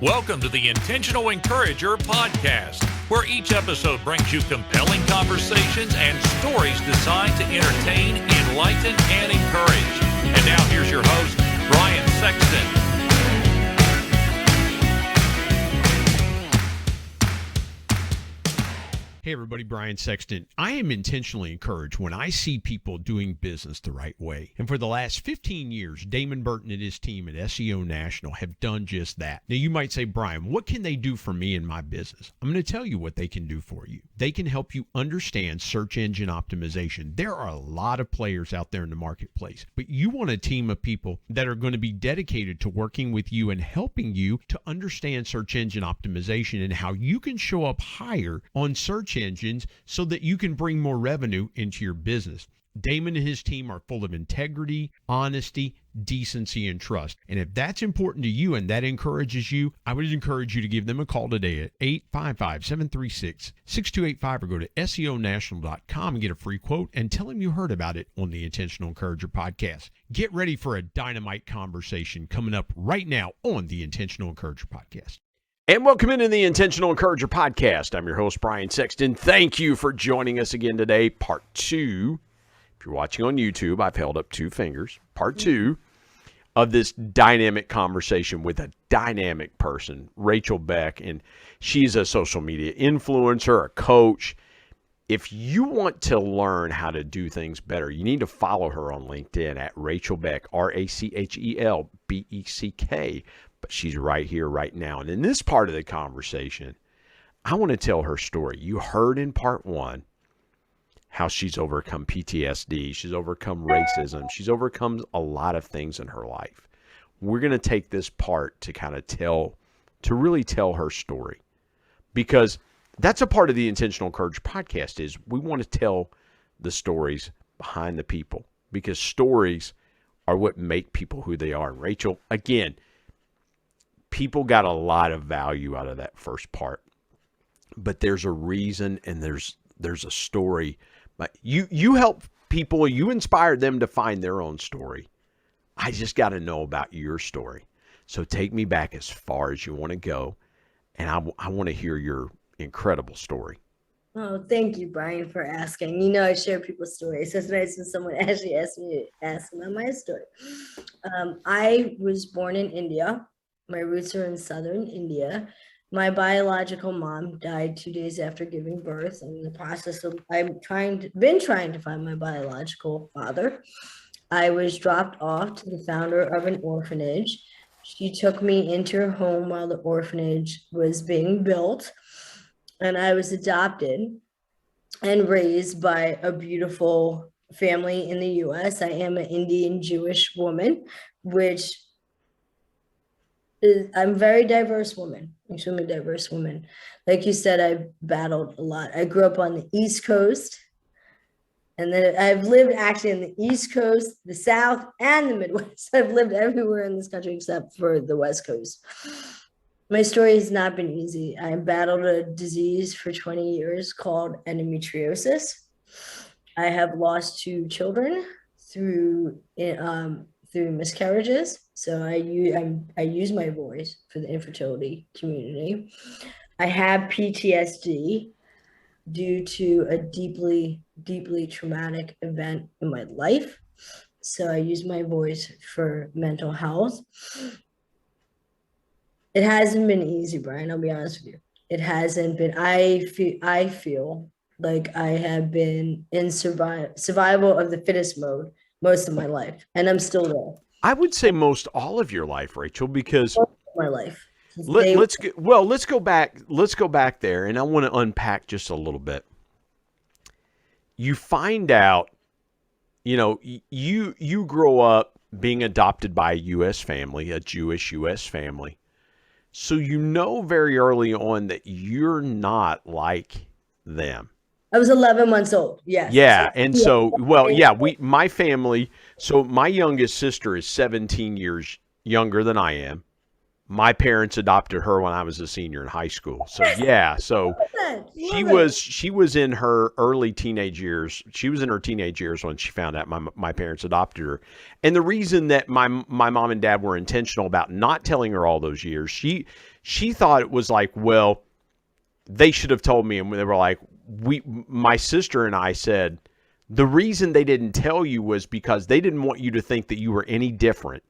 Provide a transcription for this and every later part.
Welcome to the Intentional Encourager podcast, where each episode brings you compelling conversations and stories designed to entertain, enlighten, and encourage. And now here's your host, Brian Sexton. Hey everybody, Brian Sexton. I am intentionally encouraged when I see people doing business the right way. And for the last 15 years, Damon Burton and his team at SEO National have done just that. Now you might say, Brian, what can they do for me in my business? I'm going to tell you what they can do for you. They can help you understand search engine optimization. There are a lot of players out there in the marketplace, but you want a team of people that are going to be dedicated to working with you and helping you to understand search engine optimization and how you can show up higher on search engines so that you can bring more revenue into your business. Damon and his team are full of integrity, honesty, decency, and trust. And if that's important to you and that encourages you, I would encourage you to give them a call today at 855-736-6285 or go to SEOnational.com and get a free quote and tell them you heard about it on the Intentional Encourager podcast. Get ready for a dynamite conversation coming up right now on the Intentional Encourager podcast. And welcome into the Intentional Encourager podcast. I'm your host, Brian Sexton. Thank you for joining us again today. Part 2. If you're watching on YouTube, I've held up 2 fingers. Part 2 of this dynamic conversation with a dynamic person, Rachel Beck. And she's a social media influencer, a coach. If you want to learn how to do things better, you need to follow her on LinkedIn at Rachel Beck, Rachelbeck. But she's right here, right now. And in this part of the conversation, I want to tell her story. You heard in part 1 how she's overcome PTSD. She's overcome racism. She's overcome a lot of things in her life. We're going to take this part to kind of really tell her story. Because that's a part of the Intentional Encourage podcast is we want to tell the stories behind the people. Because stories are what make people who they are. And Rachel, again, people got a lot of value out of that first part, but there's a reason and there's a story. But you help people, you inspired them to find their own story. I just got to know about your story. So take me back as far as you want to go, and I want to hear your incredible story. Oh, thank you, Brian, for asking. You know, I share people's stories. So it's nice when someone actually asked me to ask about my story. I was born in India. My roots are in southern India. My biological mom died 2 days after giving birth. I'm in the process of, been trying to find my biological father. I was dropped off to the founder of an orphanage. She took me into her home while the orphanage was being built. And I was adopted and raised by a beautiful family in the U.S. I am an Indian Jewish woman, which I'm a very diverse woman, extremely diverse woman. Like you said, I battled a lot. I grew up on the East Coast, and then I've lived actually in the East Coast, the South, and the Midwest. I've lived everywhere in this country except for the West Coast. My story has not been easy. I battled a disease for 20 years called endometriosis. I have lost 2 children through miscarriages. So I use my voice for the infertility community. I have PTSD due to a deeply, deeply traumatic event in my life. So I use my voice for mental health. It hasn't been easy, Brian, I'll be honest with you. It hasn't been. I feel like I have been in survival of the fittest mode most of my life, and I'm still there. I would say most all of your life, Rachel, because my life. Let's go back there, and I want to unpack just a little bit. You find out, you grow up being adopted by a U.S. family, a Jewish U.S. family. So you know very early on that you're not like them. I was 11 months old. Yes. Yeah. And so, my family, so my youngest sister is 17 years younger than I am. my parents adopted her when I was a senior in high school. So yeah, so she was in her early teenage years. She was in her teenage years when she found out my parents adopted her. And the reason that my mom and dad were intentional about not telling her all those years, she thought it was like, well, they should have told me. And they were like, my sister and I said, the reason they didn't tell you was because they didn't want you to think that you were any different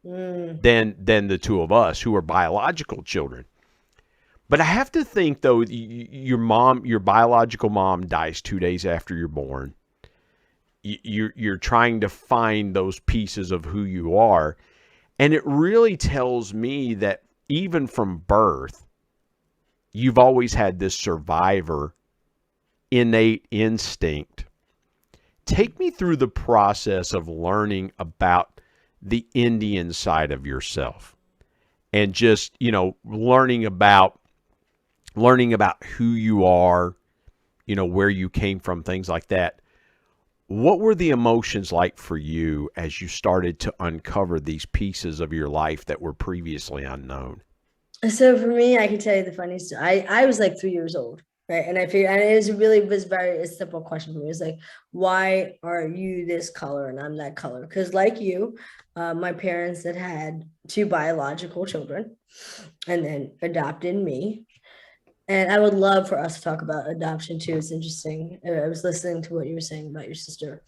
than the two of us who are biological children. But I have to think, though, your biological mom dies 2 days after you're born. You're trying to find those pieces of who you are. And it really tells me that even from birth, you've always had this survivor innate instinct. Take me through the process of learning about the Indian side of yourself and just, learning about who you are, where you came from, things like that. What were the emotions like for you as you started to uncover these pieces of your life that were previously unknown? So for me, I can tell you the funny story. I was like 3 years old. Right. And I figured, and it was a simple question for me. It was like, why are you this color and I'm that color? Because like you, my parents had 2 biological children and then adopted me. And I would love for us to talk about adoption too. It's interesting. I was listening to what you were saying about your sister.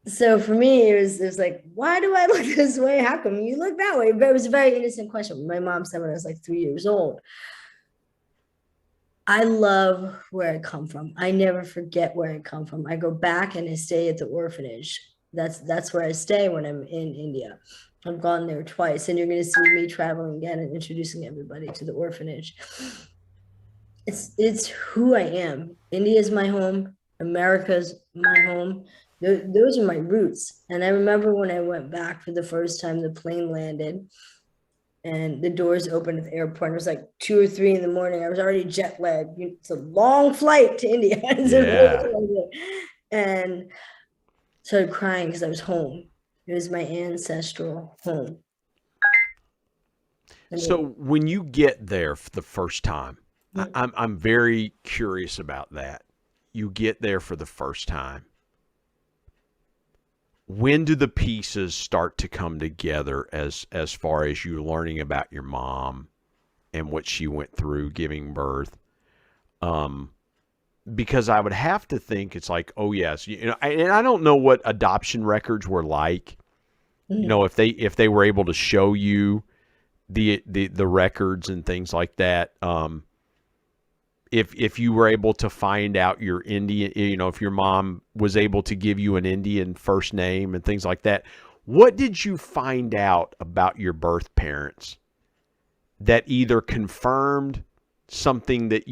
So for me, it was like, why do I look this way? How come you look that way? But it was a very innocent question. My mom said when I was like 3 years old. I love where I come from. I never forget where I come from. I go back and I stay at the orphanage. That's where I stay when I'm in India. I've gone there twice, and you're going to see me traveling again and introducing everybody to the orphanage. It's who I am. India's my home. America's my home. Those are my roots. And I remember when I went back for the first time, the plane landed. And the doors opened at the airport. It was like 2 or 3 in the morning. I was already jet lagged. It's a long flight to India. And started crying because I was home. It was my ancestral home. So when you get there for the first time, I'm very curious about that. You get there for the first time. When do the pieces start to come together as far as you learning about your mom and what she went through giving birth? Because I would have to think it's like, oh yes, and I don't know what adoption records were like. If they were able to show you the records and things like that. If you were able to find out your Indian, if your mom was able to give you an Indian first name and things like that, what did you find out about your birth parents that either confirmed something that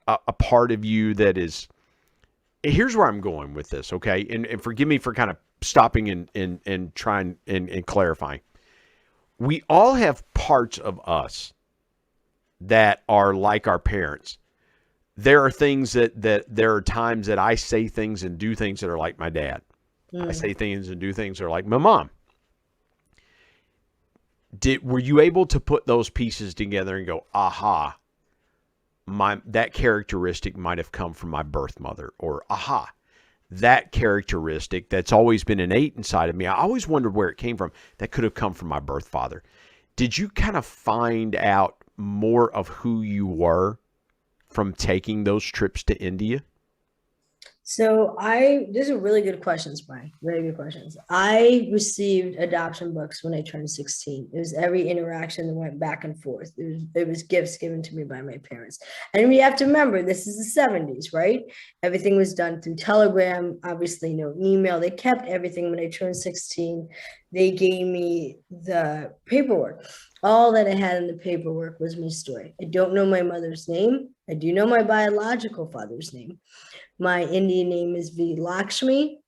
a part of you that is, here's where I'm going with this, okay? And forgive me for kind of stopping and trying and clarifying. We all have parts of us that are like our parents. There are things that there are times that I say things and do things that are like my dad. I say things and do things that are like my mom. Were you able to put those pieces together and go, aha, that characteristic might have come from my birth mother, or aha, that characteristic that's always been innate inside of me, I always wondered where it came from, that could have come from my birth father. Did you kind of find out more of who you were from taking those trips to India? So these are really good questions, Brian. Very good questions. I received adoption books when I turned 16. It was every interaction that went back and forth. It was gifts given to me by my parents. And we have to remember, this is the 70s, right? Everything was done through telegram, obviously no email. They kept everything. When I turned 16, they gave me the paperwork. All that I had in the paperwork was my story. I don't know my mother's name. I do know my biological father's name. My Indian name is V. Lakshmi.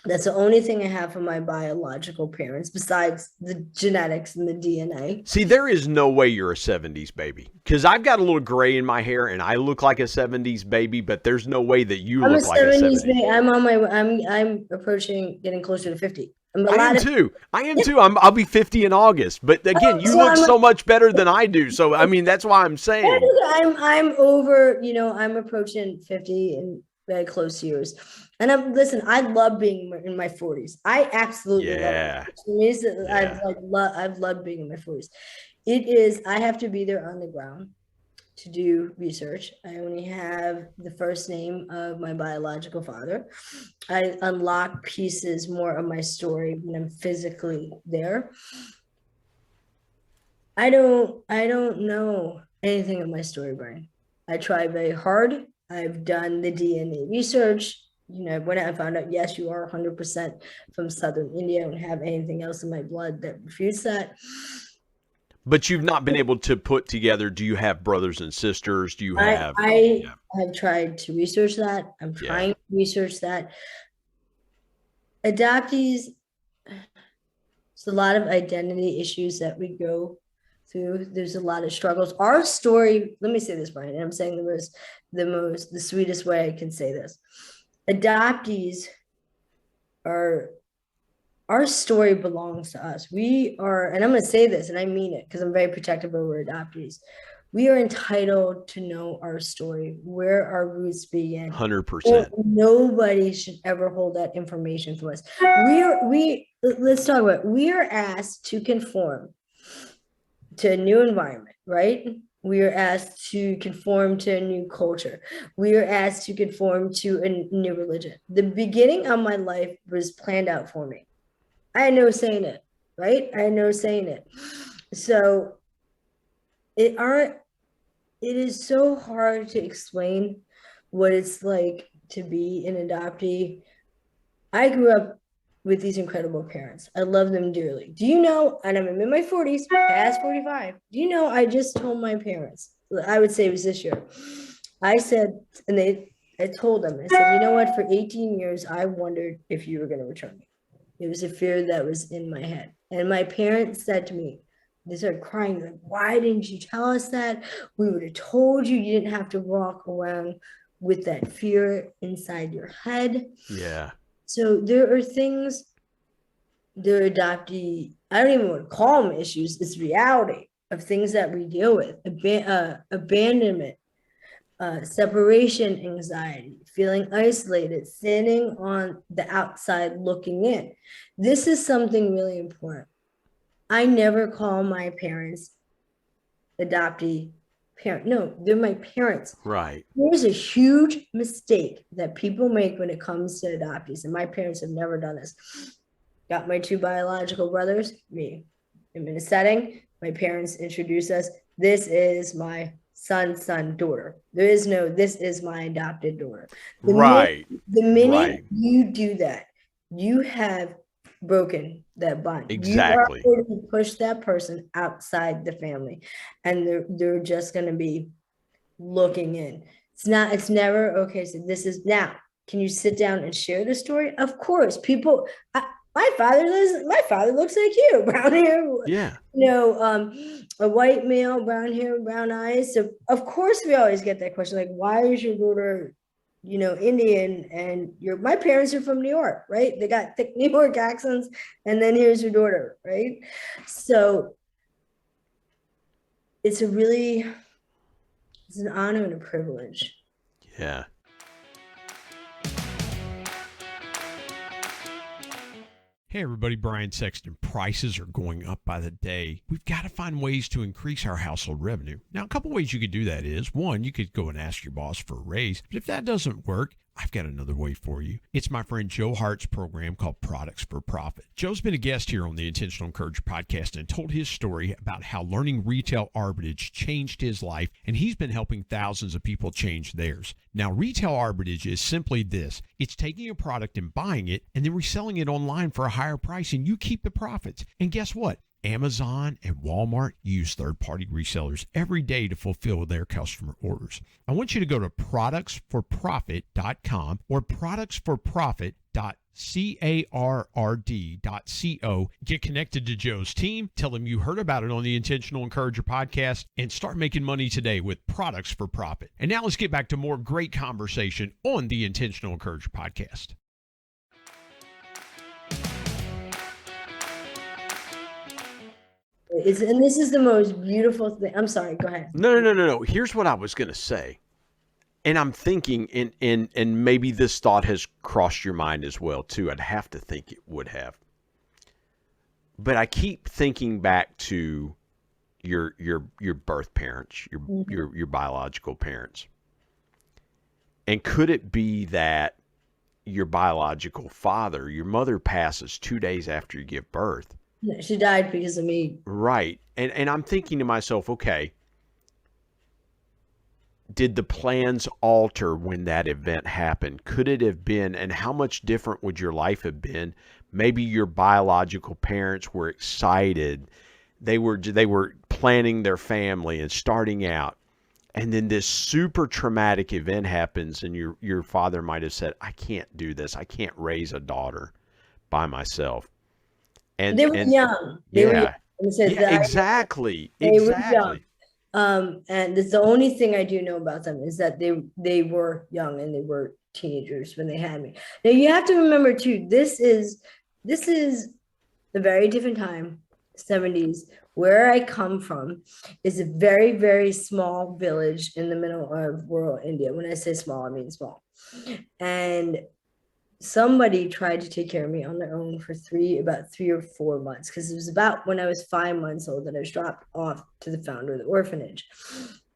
That's the only thing I have from my biological parents besides the genetics and the DNA. See, there is no way you're a 70s baby, because I've got a little gray in my hair and I look like a 70s baby, but there's no way that you look like a 70s baby. I'm approaching getting closer to 50. I am too. I'll be 50 in August. But again, you look so much better than I do. So, I mean, that's why I'm saying. I'm over, I'm approaching 50 and very close to yours. And I love being in my 40s. I absolutely love it. I've loved being in my 40s. I have to be there on the ground to do research. I only have the first name of my biological father. I unlock pieces more of my story when I'm physically there. I don't know anything of my story, Brian. I try very hard. I've done the DNA research. When I found out, yes, you are 100% from Southern India. I don't have anything else in my blood that refutes that. But you've not been able to put together, do you have brothers and sisters? Do you have? I have tried to research that. I'm trying to research that. Adoptees, it's a lot of identity issues that we go through. There's a lot of struggles. Our story, let me say this, Brian, and I'm saying the sweetest way I can say this. Adoptees our story belongs to us. We are, and I'm going to say this, and I mean it because I'm very protective over adoptees. We are entitled to know our story, where our roots begin. 100%. Nobody should ever hold that information from us. Let's talk about it. We are asked to conform to a new environment, right? We are asked to conform to a new culture. We are asked to conform to a new religion. The beginning of my life was planned out for me. I had no say in it, right? I had no say in it. So it is so hard to explain what it's like to be an adoptee. I grew up with these incredible parents. I love them dearly. Do you know, and I'm in my 40s, past 45. Do you know, I just told my parents, I would say it was this year. I said, I told them, I said, you know what, for 18 years, I wondered if you were going to return me. It was a fear that was in my head. And my parents said to me, they started crying, like, why didn't you tell us that? We would have told you. You didn't have to walk around with that fear inside your head. Yeah. So there are things, they're adoptee, I don't even want to call them issues. It's reality of things that we deal with. Abandonment, separation anxiety, feeling isolated, sitting on the outside looking in. This is something really important. I never call my parents adoptee parent. No, they're my parents. Right. There's a huge mistake that people make when it comes to adoptees, and my parents have never done this. Got my two biological brothers, me. I'm in a setting, my parents introduce us. This is my son, daughter. There is no, this is my adopted daughter. The minute you do that, you have broken that bond. Exactly. You are going to push that person outside the family, and they're just going to be looking in. It's never, okay, so this is now. Can you sit down and share the story? Of course. People, my father looks like you, brown hair. Yeah. A white male, brown hair, brown eyes. So of course we always get that question, like, why is your daughter, Indian, and my parents are from New York, right? They got thick New York accents, and then here's your daughter, right? So it's an honor and a privilege. Yeah. Hey everybody, Brian Sexton. Prices are going up by the day. We've got to find ways to increase our household revenue. Now, a couple ways you could do that is, one, you could go and ask your boss for a raise. But if that doesn't work, I've got another way for you. It's my friend Joe Hart's program called Products for Profit. Joe's been a guest here on the Intentional Encourager podcast and told his story about how learning retail arbitrage changed his life, and he's been helping thousands of people change theirs. Now, retail arbitrage is simply this. It's taking a product and buying it and then reselling it online for a higher price, and you keep the profits. And guess what? Amazon and Walmart use third-party resellers every day to fulfill their customer orders. I want you to go to productsforprofit.com or productsforprofit.carrd.co. Get connected to Joe's team. Tell him you heard about it on the Intentional Encourager podcast and start making money today with Products for Profit. And now let's get back to more great conversation on the Intentional Encourager podcast. And this is the most beautiful thing. I'm sorry, go ahead. No. Here's what I was going to say. And I'm thinking, and maybe this thought has crossed your mind as well, too. I'd have to think it would have. But I keep thinking back to your birth parents, your biological parents. And could it be that your biological father, your mother passes 2 days after you give birth? No, she died because of me. Right. And I'm thinking to myself, okay, did the plans alter when that event happened? Could it have been, and how much different would your life have been? Maybe your biological parents were excited. They were planning their family and starting out. And then this super traumatic event happens, and your father might have said, I can't do this. I can't raise a daughter by myself. And they were young. They were young. Exactly. They were young. And the only thing I do know about them is that they were young and they were teenagers when they had me. Now you have to remember too, this is a very different time, 70s. Where I come from is a very, very small village in the middle of rural India. When I say small, I mean small. And somebody tried to take care of me on their own for about 3 or 4 months, because it was about when I was 5 months old that I was dropped off to the founder of the orphanage.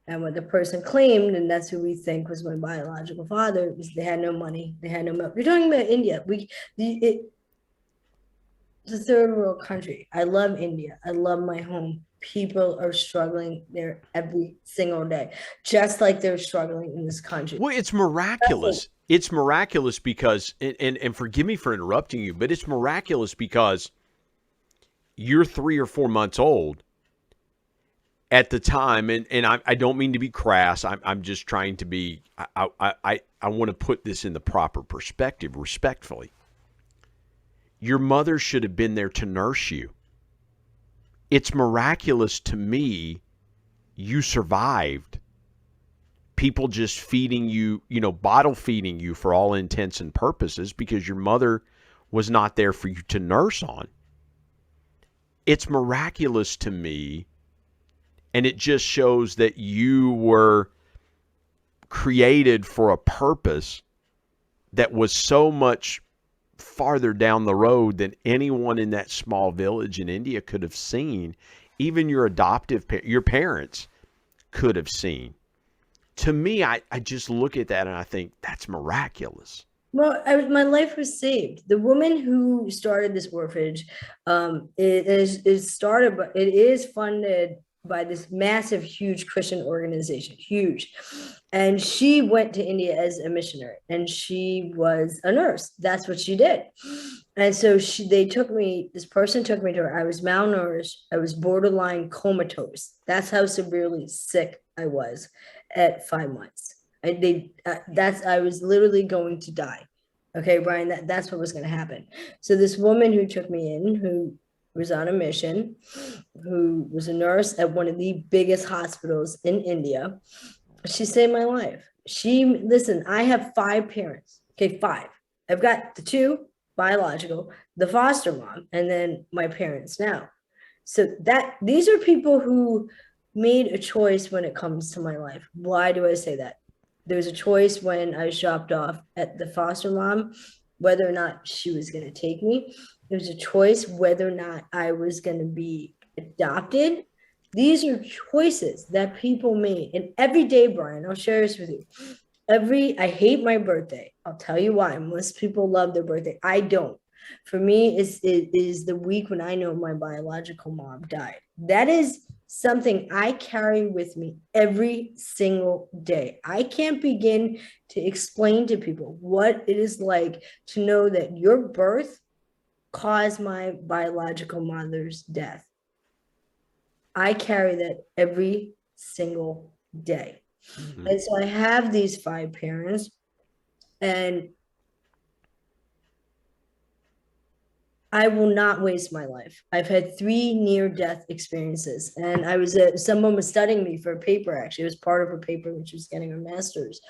And what the person claimed, and that's who we think was my biological father, was they had no money, they had no milk. You're talking about India. It's a third world country. I love India. I love my home. People are struggling there every single day, just like they're struggling in this country. Well, it's miraculous. It's miraculous because, and forgive me for interrupting you, but it's miraculous because you're 3 or 4 months old at the time, and I don't mean to be crass. I'm just trying to be. I want to put this in the proper perspective, respectfully. Your mother should have been there to nurse you. It's miraculous to me you survived. People just feeding you, bottle feeding you for all intents and purposes because your mother was not there for you to nurse on. It's miraculous to me, and it just shows that you were created for a purpose that was so much farther down the road than anyone in that small village in India could have seen. Even your your parents could have seen. To me, I just look at that and I think that's miraculous. Well, my life was saved. The woman who started this orphanage, it is funded by this massive, huge Christian organization, huge. And she went to India as a missionary, and she was a nurse. That's what she did. And so this person took me to her. I was malnourished. I was borderline comatose. That's how severely sick I was at 5 months. I was literally going to die. Okay, Brian, that's what was going to happen. So this woman who took me in, who was on a mission, who was a nurse at one of the biggest hospitals in India, she saved my life. Listen, I have 5 parents. Okay, 5. I've got the 2 biological, the foster mom, and then my parents now. So these are people who made a choice when it comes to my life. Why do I say that? There was a choice when I was dropped off at the foster mom, whether or not she was going to take me. There was a choice whether or not I was going to be adopted. These are choices that people made. And every day, Brian, I'll share this with you. I hate my birthday. I'll tell you why. Most people love their birthday. I don't. For me, it is the week when I know my biological mom died. That is something I carry with me every single day. I can't begin to explain to people what it is like to know that your birth caused my biological mother's death. I carry that every single day. Mm-hmm. And so I have these 5 parents, and I will not waste my life. I've had 3 near-death experiences, and someone was studying me for a paper. Actually, it was part of her paper when she was getting her master's.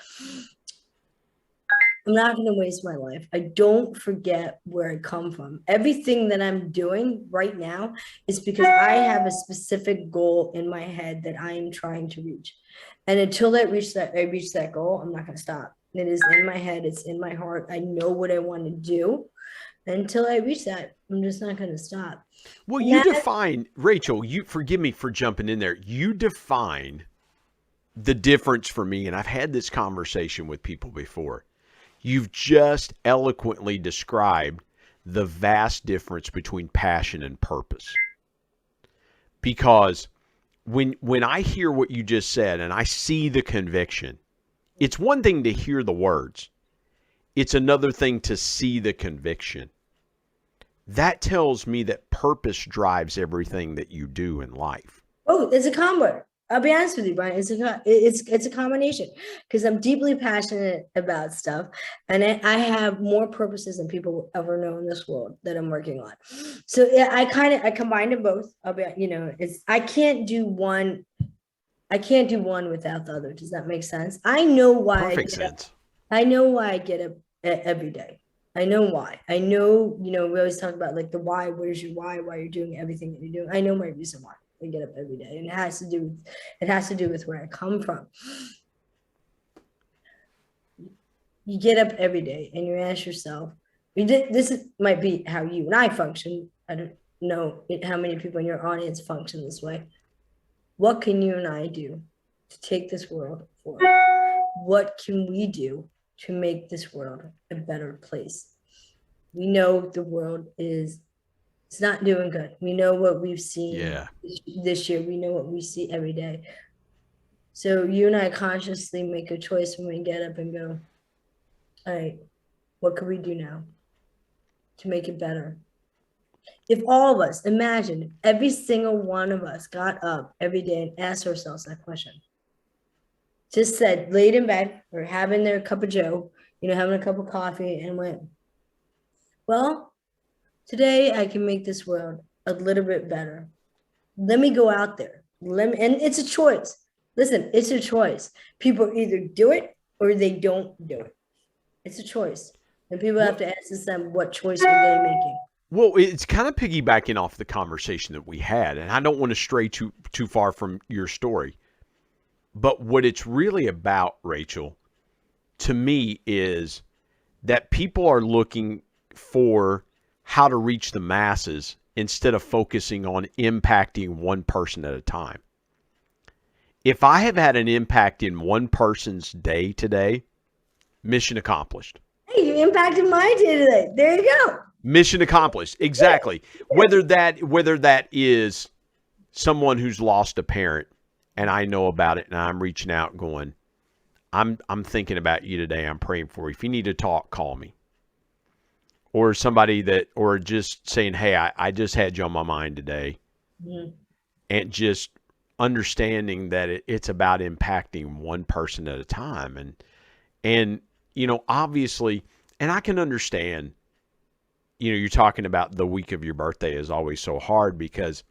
I'm not going to waste my life. I don't forget where I come from. Everything that I'm doing right now is because I have a specific goal in my head that I am trying to reach. And until I reach that goal, I'm not going to stop. It is in my head. It's in my heart. I know what I want to do. Until I reach that, I'm just not going to stop. Well, you define, Rachel, you forgive me for jumping in there. You define the difference for me, and I've had this conversation with people before. You've just eloquently described the vast difference between passion and purpose. Because when I hear what you just said and I see the conviction, it's one thing to hear the words. It's another thing to see the conviction. That tells me that purpose drives everything that you do in life. Oh, it's a combo. I'll be honest with you, Brian. It's a combination because I'm deeply passionate about stuff, and I have more purposes than people will ever know in this world that I'm working on. So yeah, I combine them both. I'll be, I can't do one without the other. Does that make sense? I know why. Perfect sense. I know why I get up every day. I know why. I know, we always talk about like the why. Where's your why? Why you're doing everything that you're doing. I know my reason why I get up every day, and it has to do with where I come from. You get up every day and you ask yourself, might be how you and I function. I don't know how many people in your audience function this way. What can you and I do to take this world forward? What can we do to make this world a better place? We know the world it's not doing good. We know what we've seen this year. We know what we see every day. So you and I consciously make a choice when we get up and go, all right, what can we do now to make it better? If all of us, imagine every single one of us got up every day and asked ourselves that question. Just said, laid in bed or having their cup of joe, having a cup of coffee and went, well, today I can make this world a little bit better. Let me go out there. And it's a choice. Listen, it's a choice. People either do it or they don't do it. It's a choice. And people have to ask themselves, what choice are they making? Well, it's kind of piggybacking off the conversation that we had, and I don't want to stray too far from your story. But what it's really about, Rachel, to me, is that people are looking for how to reach the masses instead of focusing on impacting one person at a time. If I have had an impact in one person's day today, mission accomplished. Hey, you impacted my day today. There you go. Mission accomplished. Exactly. Whether that is someone who's lost a parent and I know about it and I'm reaching out going, I'm thinking about you today. I'm praying for you. If you need to talk, call me. Or or just saying, hey, I just had you on my mind today. Mm-hmm. And just understanding that it's about impacting one person at a time. And obviously, and I can understand, you're talking about the week of your birthday is always so hard because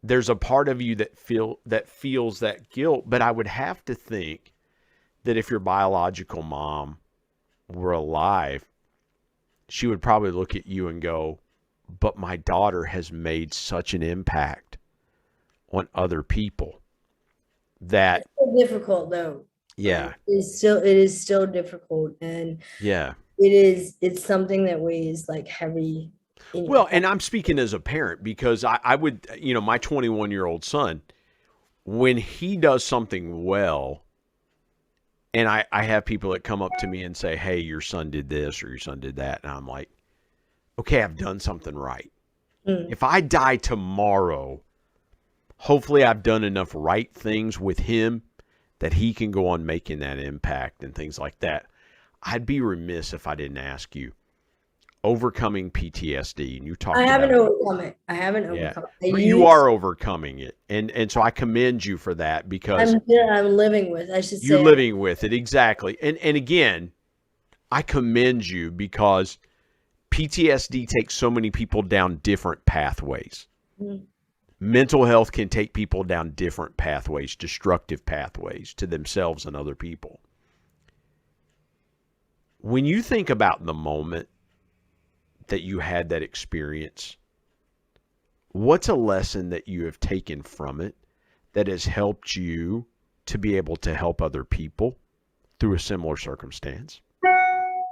there's a part of you that feels that guilt. But I would have to think that if your biological mom were alive, she would probably look at you and go, but my daughter has made such an impact on other people that it's so difficult though. Yeah. It is still difficult. And yeah, it's something that weighs like heavy. Well, and I'm speaking as a parent because I would, my 21-year-old son, when he does something well, and I have people that come up to me and say, hey, your son did this or your son did that. And I'm like, okay, I've done something right. If I die tomorrow, hopefully I've done enough right things with him that he can go on making that impact and things like that. I'd be remiss if I didn't ask you, overcoming PTSD, and you talked about it. I haven't overcome it. But you are overcoming it. And so I commend you for that because I'm living with, I should say. You're living with it, exactly. And again, I commend you because PTSD takes so many people down different pathways. Mm-hmm. Mental health can take people down different pathways, destructive pathways to themselves and other people. When you think about the moment that you had that experience, what's a lesson that you have taken from it that has helped you to be able to help other people through a similar circumstance? I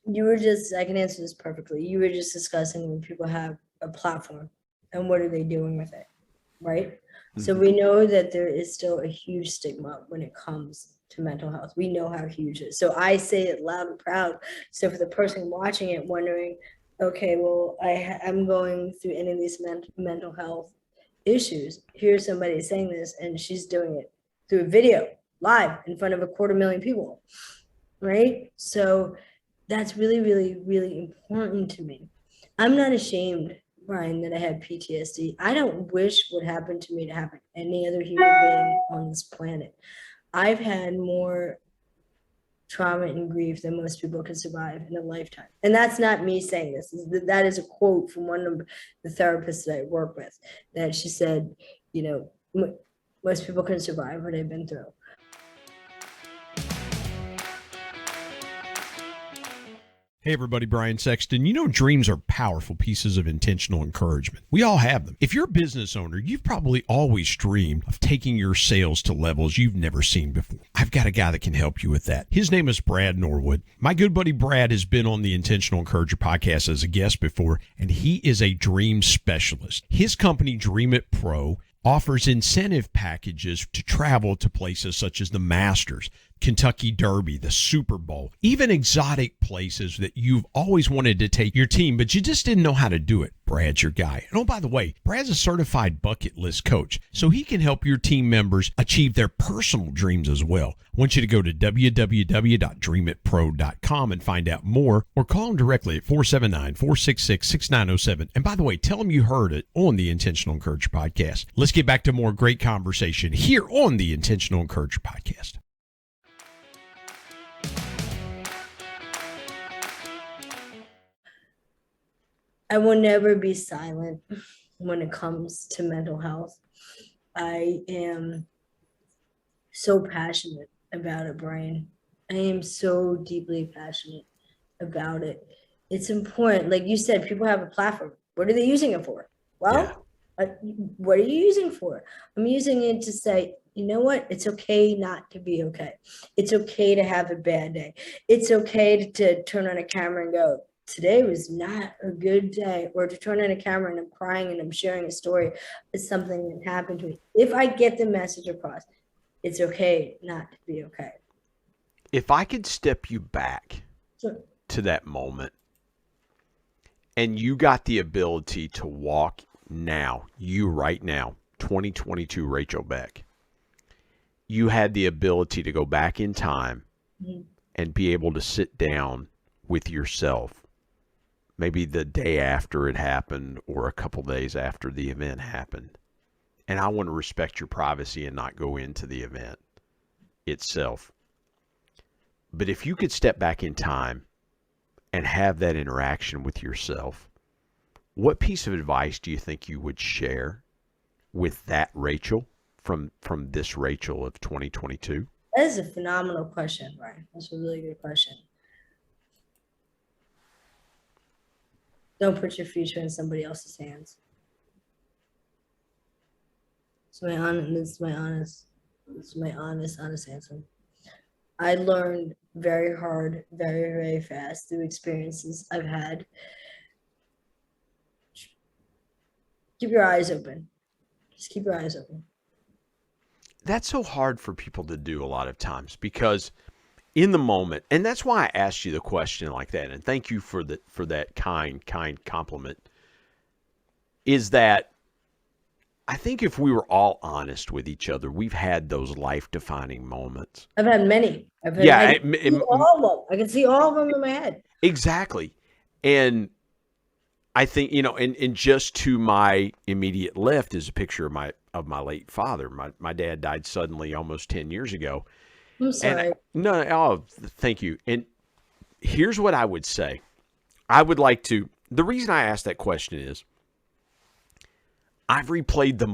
can answer this perfectly. You were just discussing when people have a platform and what are they doing with it, right? So we know that there is still a huge stigma when it comes to mental health. We know how huge it is. So I say it loud and proud. So for the person watching it wondering, okay, well, I'm going through any of these mental health issues. Here's somebody saying this, and she's doing it through a video, live, in front of 250,000 people, right? So that's really, really, really important to me. I'm not ashamed, Brian, that I have PTSD. I don't wish what happened to me to happen to any other human being on this planet. I've had more trauma and grief than most people can survive in a lifetime. And that's not me saying this. That is a quote from one of the therapists that I work with, that she said, most people couldn't survive what I've been through. Hey everybody, Brian Sexton. You know, dreams are powerful pieces of intentional encouragement. We all have them. If you're a business owner, you've probably always dreamed of taking your sales to levels you've never seen before. I've got a guy that can help you with that. His name is Brad Norwood. My good buddy Brad has been on the Intentional Encourager podcast as a guest before, and he is a dream specialist. His company, Dream It Pro, offers incentive packages to travel to places such as the Masters, Kentucky Derby, the Super Bowl, even exotic places that you've always wanted to take your team, but you just didn't know how to do it. Brad's your guy. And oh, by the way, Brad's a certified bucket list coach, so he can help your team members achieve their personal dreams as well. I want you to go to www.dreamitpro.com and find out more, or call him directly at 479-466-6907. And by the way, tell him you heard it on the Intentional Encourager podcast. Let's get back to more great conversation here on the Intentional Encourager podcast. I will never be silent when it comes to mental health. I am so passionate about it, Brian. I am so deeply passionate about it. It's important. Like you said, people have a platform. What are they using it for? Well, what are you using it for? I'm using it to say, you know what? It's okay not to be okay. It's okay to have a bad day. It's okay to turn on a camera and go, today was not a good day, or to turn on a camera and I'm crying and I'm sharing a story of something that happened to me. If I get the message across, it's okay not to be okay. If I could step you back to that moment, and you got the ability to walk now, right now, 2022 Rachel Beck, you had the ability to go back in time and be able to sit down with yourself, maybe the day after it happened or a couple days after the event happened. And I want to respect your privacy and not go into the event itself. But if you could step back in time and have that interaction with yourself, what piece of advice do you think you would share with that Rachel from this Rachel of 2022? That is a phenomenal question, Brian. That's a really good question. Don't put your future in somebody else's hands. It's my honest answer. I learned very hard, very, very fast through experiences I've had. Keep your eyes open. Just keep your eyes open. That's so hard for people to do a lot of times, because in the moment, and that's why I asked you the question like that, and thank you for that kind compliment, is that I think if we were all honest with each other, we've had those life-defining moments. I've had many. I can see all of them. I can see all of them in my head. Exactly. And I think, and just to my immediate left is a picture of my late father. My dad died suddenly almost 10 years ago. I'm sorry. Thank you. And here's what I would say. The reason I asked that question is I've replayed the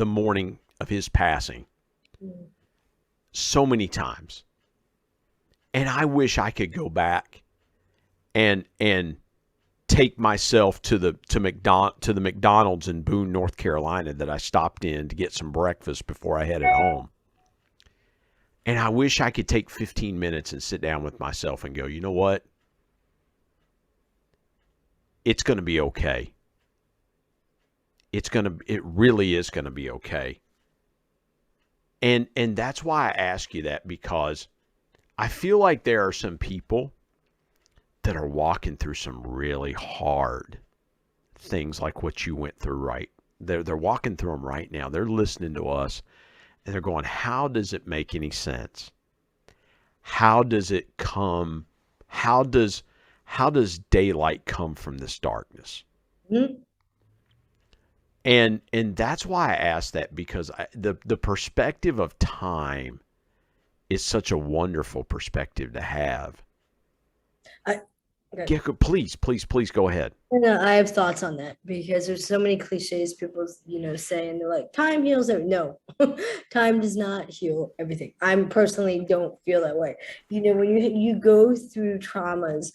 morning of his passing so many times. And I wish I could go back and take myself to the McDonald's in Boone, North Carolina that I stopped in to get some breakfast before I headed home. And I wish I could take 15 minutes and sit down with myself and go, you know what? It's going to be okay. It really is going to be okay. And that's why I ask you that, because I feel like there are some people that are walking through some really hard things like what you went through, right? They're walking through them right now. They're listening to us and they're going, how does it make any sense? How does it come? How does daylight come from this darkness? Mm-hmm. And that's why I asked that, because the perspective of time is such a wonderful perspective to have. Okay. Please go ahead. No, I have thoughts on that, because there's so many cliches people, say, and they're like, time heals everything. No, time does not heal everything. I personally don't feel that way. When you go through traumas,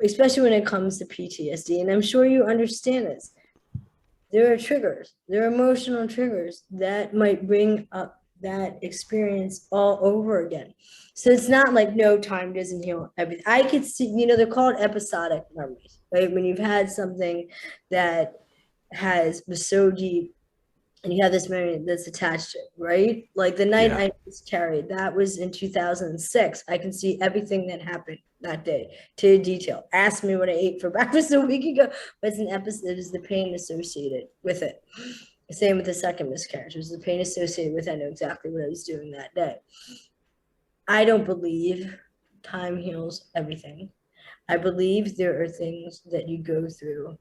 especially when it comes to PTSD, and I'm sure you understand this, there are triggers, there are emotional triggers that might bring up that experience all over again. So it's not like, no, time doesn't heal everything. I could see, they're called episodic memories, right? When you've had something that was so deep and you have this memory that's attached to it, right? Like the night I miscarried, that was in 2006. I can see everything that happened that day to detail. Ask me what I ate for breakfast a week ago, but it's an episode. It is the pain associated with it. Same with the second miscarriage. It was the pain associated with it. I know exactly what I was doing that day. I don't believe time heals everything. I believe there are things that you go through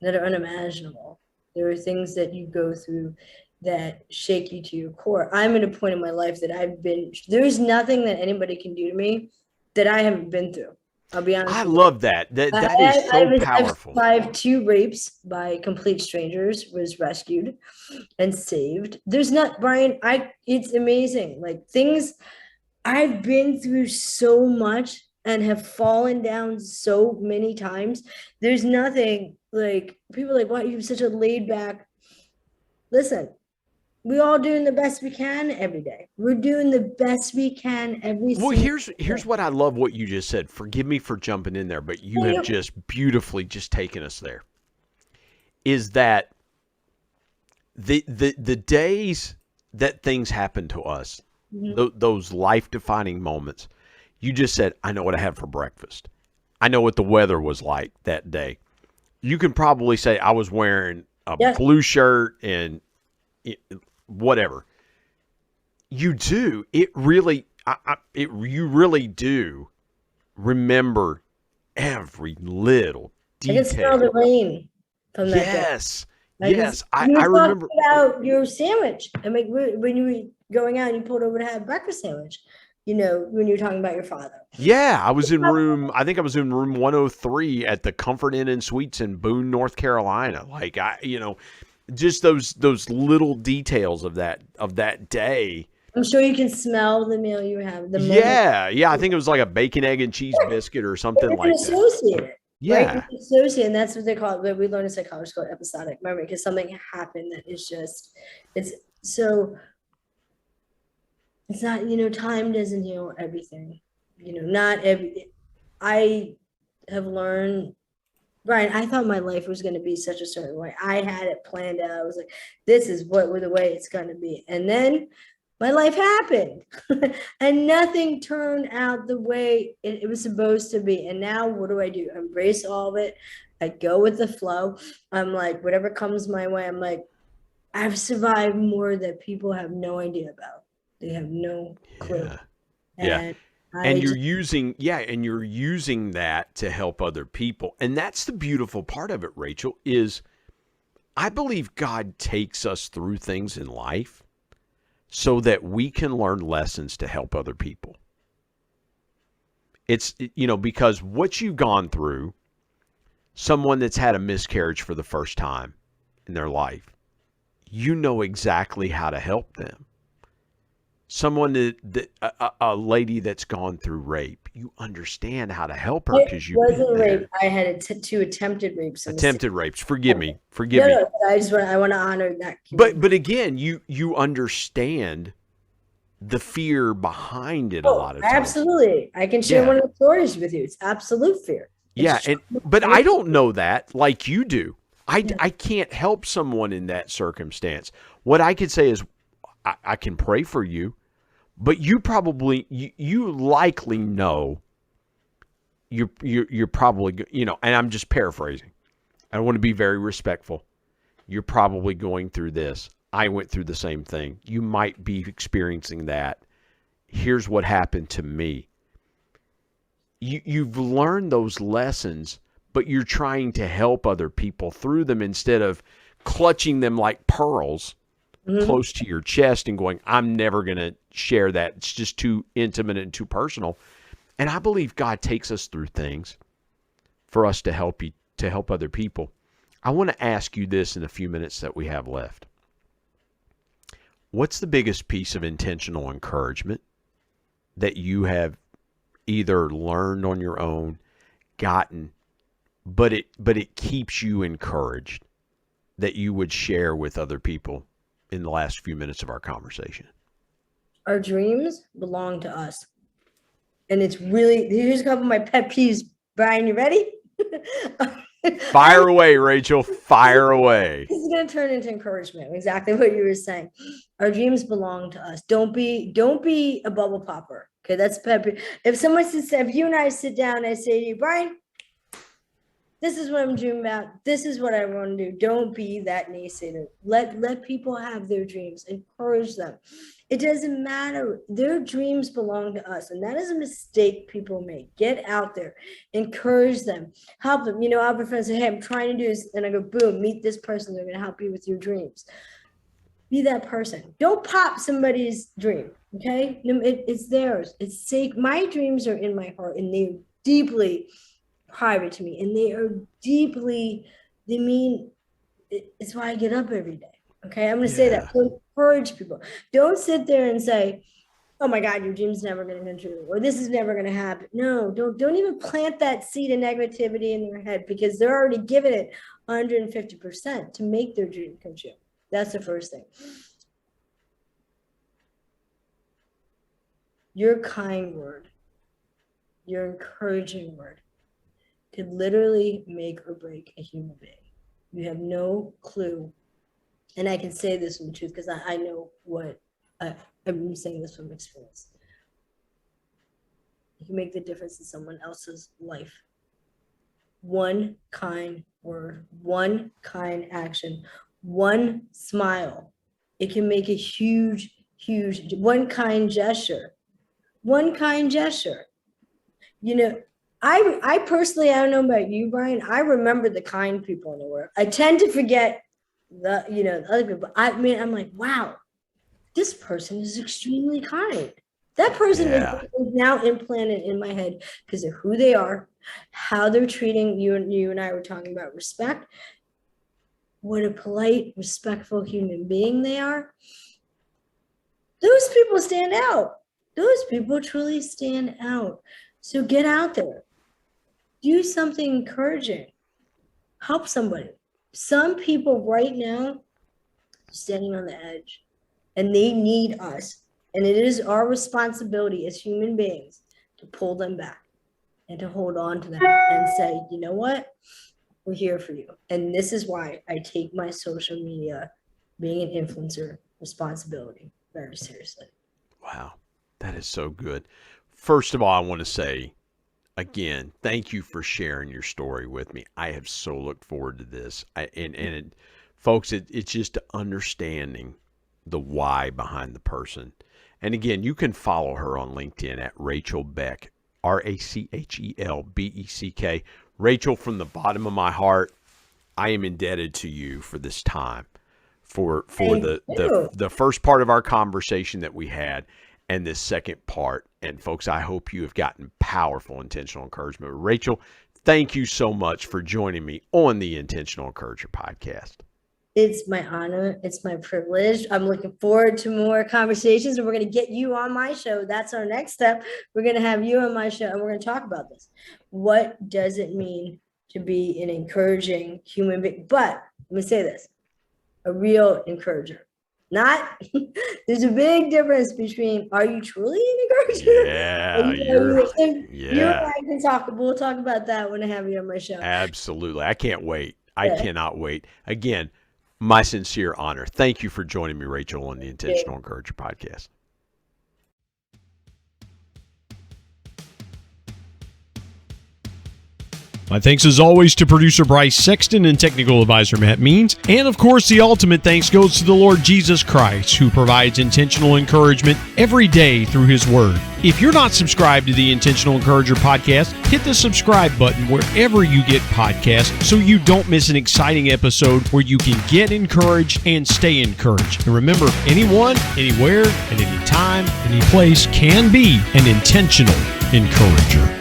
that are unimaginable. There are things that you go through that shake you to your core. I'm at a point in my life that there's nothing that anybody can do to me that I haven't been through. I'll be honest. I love that. That is so powerful. I have 2 rapes by complete strangers, was rescued and saved. There's not, Brian, it's amazing. Like, things, I've been through so much and have fallen down so many times. There's nothing, like, people are like, why are you such a laid back? Listen, we all doing the best we can every day. We're doing the best we can every Well, here's what I love what you just said. Forgive me for jumping in there, but you have just beautifully just taken us there. Is that the days that things happen to us, those life-defining moments, you just said, I know what I had for breakfast. I know what the weather was like that day. You can probably say I was wearing a blue shirt and whatever. You do. It really, you really do remember every little detail. I can smell the rain from that day. Yes. I remember about your sandwich. I mean, when you were going out and you pulled over to have a breakfast sandwich, when you were talking about your father. Yeah, I was in room 103 at the Comfort Inn and Suites in Boone, North Carolina. Like, just those little details of that day. I'm sure you can smell the meal you have. I think it was like a bacon, egg, and cheese biscuit or something like that. Associate it. Yeah. Right? Associate, and that's what they call it. We learn in psychology called episodic memory, because something happened that is just, it's not, time doesn't heal everything. I have learned, Brian, I thought my life was going to be such a certain way. I had it planned out. I was like, this is the way it's going to be. And then my life happened and nothing turned out the way it was supposed to be. And now what do? I embrace all of it. I go with the flow. I'm like, whatever comes my way, I'm like, I've survived more that people have no idea about. They have no clue. Yeah. And you're using that to help other people. And that's the beautiful part of it, Rachel, is I believe God takes us through things in life so that we can learn lessons to help other people. It's, because what you've gone through, someone that's had a miscarriage for the first time in their life, you know exactly how to help them. Someone a lady that's gone through rape, you understand how to help her because It you've been wasn't there. rape. I had two attempted rapes. in the Attempted rapes. Forgive me. Forgive No, me. no, I want to honor that. But again, you understand the fear behind it a lot of times. Absolutely. I can share Yeah. one of the stories with you. It's absolute fear. Yeah, but I don't know that like you do. I can't help someone in that circumstance. What I could say is I can pray for you, but you probably you likely know you're probably, you know, and I'm just paraphrasing. I want to be very respectful. You're probably going through this. I went through the same thing. You might be experiencing that. Here's what happened to me. You've learned those lessons, but you're trying to help other people through them instead of clutching them like pearls close to your chest and going, I'm never going to share that. It's just too intimate and too personal. And I believe God takes us through things for us to help other people. I want to ask you this in the few minutes that we have left. What's the biggest piece of intentional encouragement that you have either learned on your own, gotten, but it keeps you encouraged that you would share with other people in the last few minutes of our conversation? Our dreams belong to us. And it's really, here's a couple of my pet peeves. Brian, you ready? Fire away, Rachel. Fire away. This is going to turn into encouragement. Exactly what you were saying. Our dreams belong to us. Don't be a bubble popper. Okay, that's pet peeve. If you and I sit down and I say to you, Brian, this is what I'm dreaming about. This is what I want to do. Don't be that naysayer. Let people have their dreams. Encourage them. It doesn't matter. Their dreams belong to us. And that is a mistake people make. Get out there. Encourage them. Help them. You know, I'll have a friend say, hey, I'm trying to do this. And I go, boom, meet this person. They're going to help you with your dreams. Be that person. Don't pop somebody's dream. Okay? It's theirs. It's safe. My dreams are in my heart, and they're deeply private to me, and they are it's why I get up every day. Okay, I'm going to say that. So encourage people. Don't sit there and say, oh my God, your dream's never going to come true, or this is never going to happen. No, don't even plant that seed of negativity in their head, because they're already giving it 150% to make their dream come true. That's the first thing. Your kind word, your encouraging word could literally make or break a human being. You have no clue. And I can say this from the truth because I know what I'm saying this from experience. You can make the difference in someone else's life. One kind word, one kind action, one smile. It can make a huge, one kind gesture. One kind gesture. You know, I personally, I don't know about you, Brian, I remember the kind people in the world. I tend to forget the other people. I mean, I'm like, wow, this person is extremely kind. That person is now implanted in my head because of who they are, how they're treating you, and I were talking about respect. What a polite, respectful human being they are. Those people stand out. Those people truly stand out. So get out there. Do something encouraging. Help somebody. Some people right now are standing on the edge, and they need us. And it is our responsibility as human beings to pull them back and to hold on to them and say, you know what? We're here for you. And this is why I take my social media, being an influencer, responsibility very seriously. Wow, that is so good. First of all, I want to say, again, thank you for sharing your story with me. I have so looked forward to this. Folks, it's just understanding the why behind the person. And again, you can follow her on LinkedIn at Rachel Beck, RachelBeck. Rachel, from the bottom of my heart, I am indebted to you for this time, for the first part of our conversation that we had, and this second part. And folks, I hope you have gotten powerful intentional encouragement. Rachel, thank you so much for joining me on the Intentional Encourager podcast. It's my honor. It's my privilege. I'm looking forward to more conversations, and we're going to get you on my show. That's our next step. We're going to have you on my show, and we're going to talk about this. What does it mean to be an encouraging human being? But let me say this, a real encourager. Not, there's a big difference between, are you truly an encourager? Yeah. You and I can talk, we'll talk about that when I have you on my show. Absolutely. I can't wait. I cannot wait. Again, my sincere honor. Thank you for joining me, Rachel, on the Intentional Encourager podcast. My thanks as always to producer Bryce Sexton and technical advisor Matt Means. And of course, the ultimate thanks goes to the Lord Jesus Christ, who provides intentional encouragement every day through his word. If you're not subscribed to the Intentional Encourager podcast, hit the subscribe button wherever you get podcasts so you don't miss an exciting episode where you can get encouraged and stay encouraged. And remember, anyone, anywhere, at any time, any place can be an intentional encourager.